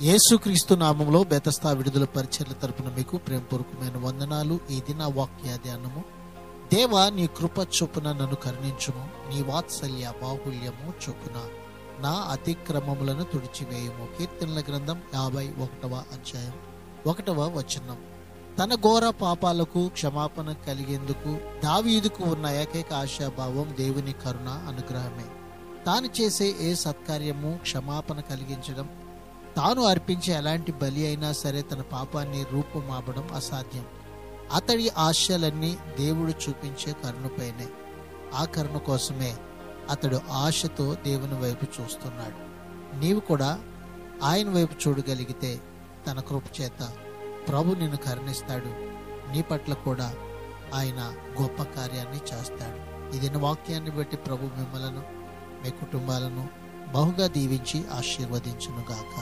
యేసుక్రీస్తు నామములో బెతస్తా విడుదల పరిచర్ల తరపున మీకు ప్రేమపూర్వకమైన వందనాలు. ఈ దిన వాక్య ధ్యానము. దేవా, నీ కృప చొప్పున నన్ను కరుణించుము, నీ వాత్సల్య బాహుల్యము చొప్పున నా అతిక్రమములను తుడిచివేయము. కీర్తనల గ్రంథం 51వ అధ్యాయం 1వ వచనం. తన ఘోర పాపాలకు క్షమాపణ కలిగేందుకు దావీదుకు ఉన్న ఏకైక ఆశాభావం దేవుని కరుణ అనుగ్రహమే. తాను చేసే ఏ సత్కార్యము క్షమాపణ కలిగించడం, తాను అర్పించే ఎలాంటి బలి అయినా సరే తన పాపాన్ని రూపుమాపడం అసాధ్యం. అతడి ఆశలన్నీ దేవుడు చూపించే కరుణపైనే. ఆ కరుణ కోసమే అతడు ఆశతో దేవుని వైపు చూస్తున్నాడు. నీవు కూడా ఆయన వైపు చూడగలిగితే తన కృప చేత ప్రభు నిన్ను కరుణిస్తాడు. నీ పట్ల కూడా ఆయన గొప్ప కార్యాన్ని చేస్తాడు. ఇది వాక్యాన్ని బట్టి ప్రభు మిమ్మలను, మీ కుటుంబాలను బహుగా దీవించి ఆశీర్వదించును గాక.